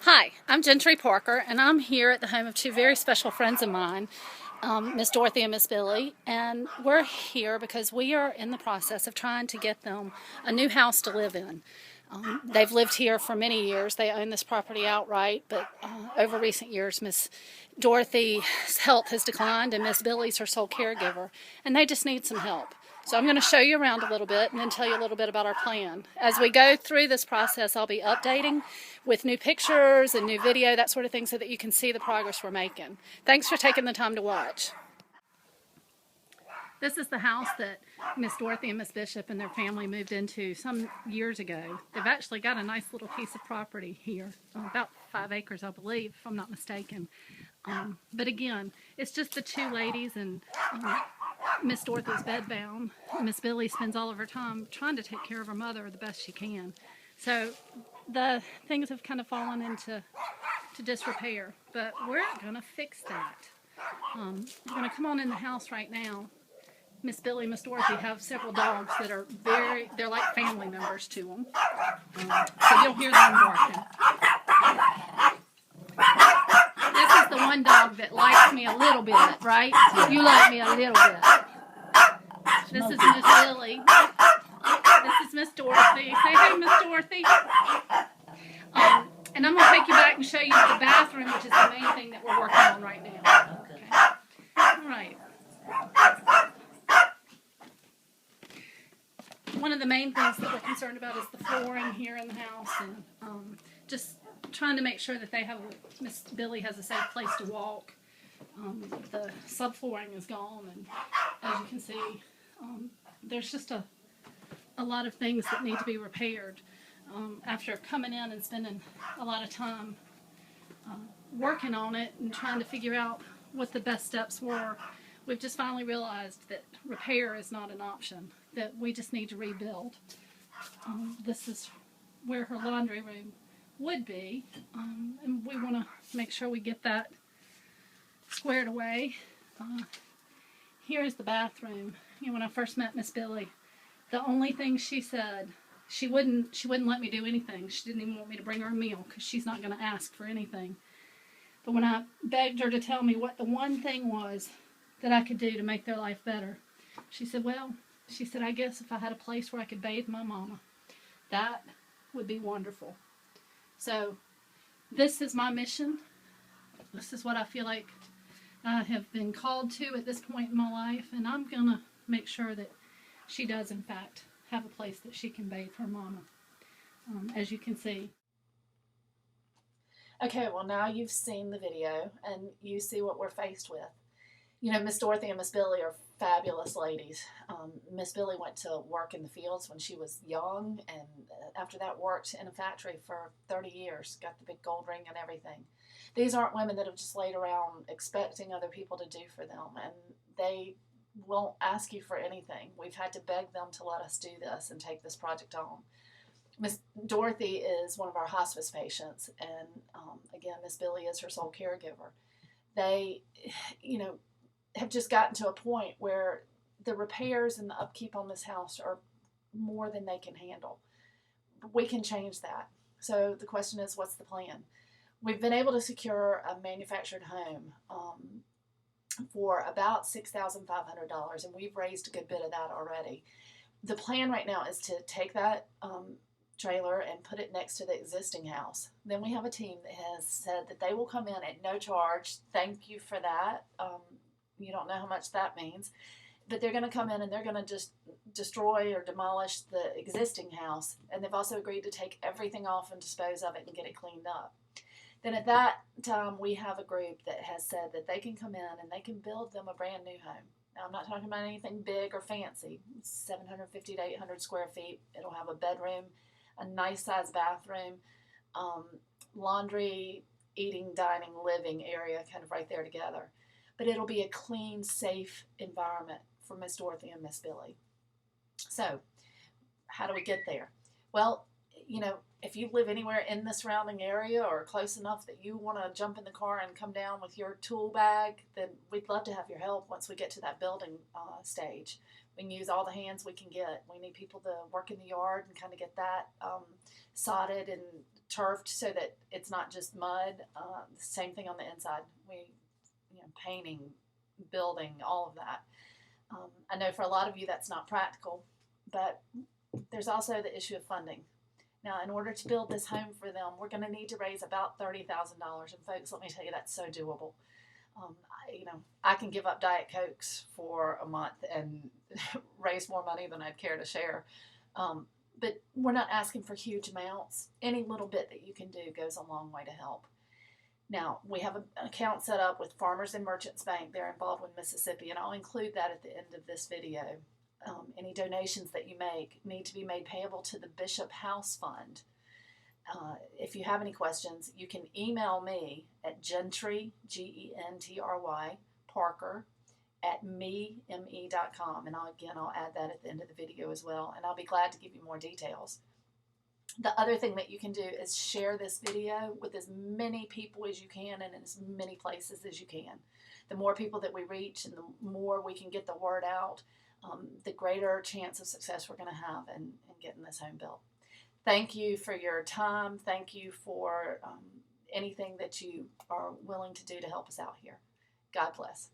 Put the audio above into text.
Hi, I'm Gentry Parker, and I'm here at the home of two very special friends of mine, Miss Dorothy and Miss Billy. And we're here because we are in the process of trying to get them a new house to live in. They've lived here for many years. They own this property outright, but over recent years, Miss Dorothy's health has declined, and Miss Billy's her sole caregiver, and they just need some help. So I'm going to show you around a little bit and then tell you a little bit about our plan. As we go through this process, I'll be updating with new pictures and new video, that sort of thing, so that you can see the progress we're making. Thanks for taking the time to watch. This is the house that Miss Dorothy and Miss Bishop and their family moved into some years ago. They've actually got a nice little piece of property here, about 5 acres, I believe, if I'm not mistaken. But again, it's just the two ladies, and Miss Dorothy's bedbound. Miss Billy spends all of her time trying to take care of her mother the best she can. So the things have kind of fallen into disrepair, but we're going to fix that. We're going to come on in the house right now. Miss Billy and Miss Dorothy have several dogs that are they're like family members to them. So you'll hear them barking. This is the one dog that likes me a little bit, right? You like me a little bit. This is Miss Billy. This is Miss Dorothy. Say hey, Miss Dorothy. And I'm going to take you back and show you the bathroom, which is the main thing that we're working on right now. Okay. All right. One of the main things that we're concerned about is the flooring here in the house, and just trying to make sure that Miss Billy has a safe place to walk. The subflooring is gone, and as you can see, there's just a lot of things that need to be repaired. After coming in and spending a lot of time working on it and trying to figure out what the best steps were, we've just finally realized that repair is not an option, that we just need to rebuild. This is where her laundry room would be, and we want to make sure we get that squared away. Here's the bathroom. You know, when I first met Miss Billy, the only thing she said, she wouldn't let me do anything. She didn't even want me to bring her a meal because she's not going to ask for anything. But when I begged her to tell me what the one thing was that I could do to make their life better, she said, I guess if I had a place where I could bathe my mama, that would be wonderful. So this is my mission. This is what I feel like I have been called to at this point in my life, and I'm going to make sure that she does, in fact, have a place that she can bathe her mama, as you can see. Okay, well, now you've seen the video, and you see what we're faced with. You know, Miss Dorothy and Miss Billy are fabulous ladies. Miss Billy went to work in the fields when she was young, and after that worked in a factory for 30 years, got the big gold ring and everything. These aren't women that have just laid around expecting other people to do for them, and they won't ask you for anything. We've had to beg them to let us do this and take this project on. Miss Dorothy is one of our hospice patients, and again, Miss Billy is her sole caregiver. They, have just gotten to a point where the repairs and the upkeep on this house are more than they can handle. We can change that. So the question is, what's the plan? We've been able to secure a manufactured home for about $6,500, and we've raised a good bit of that already. The plan right now is to take that trailer and put it next to the existing house. Then we have a team that has said that they will come in at no charge. Thank you for that. You don't know how much that means, but they're going to come in and they're going to just destroy or demolish the existing house, and they've also agreed to take everything off and dispose of it and get it cleaned up. Then at that time, we have a group that has said that they can come in and they can build them a brand new home. Now, I'm not talking about anything big or fancy. It's 750 to 800 square feet. It'll have a bedroom, a nice size bathroom, laundry, eating, dining, living area kind of right there together. But it'll be a clean, safe environment for Miss Dorothy and Miss Billy. So, how do we get there? Well, if you live anywhere in the surrounding area or close enough that you want to jump in the car and come down with your tool bag, then we'd love to have your help once we get to that building stage. We can use all the hands we can get. We need people to work in the yard and kind of get that sodded and turfed so that it's not just mud. The same thing on the inside. Painting, building, all of that. I know for a lot of you that's not practical, but there's also the issue of funding. Now, in order to build this home for them, we're going to need to raise about $30,000. And folks, let me tell you, that's so doable. I can give up Diet Cokes for a month and raise more money than I'd care to share. But we're not asking for huge amounts. Any little bit that you can do goes a long way to help. Now, we have an account set up with Farmers and Merchants Bank. They're in Baldwin, Mississippi, and I'll include that at the end of this video. Any donations that you make need to be made payable to the Bishop House Fund. If you have any questions, you can email me at Gentry, Gentry, Parker, at me.com. And I'll add that at the end of the video as well. And I'll be glad to give you more details. The other thing that you can do is share this video with as many people as you can and in as many places as you can. The more people that we reach and the more we can get the word out, the greater chance of success we're going to have in getting this home built. Thank you for your time. Thank you for anything that you are willing to do to help us out here. God bless.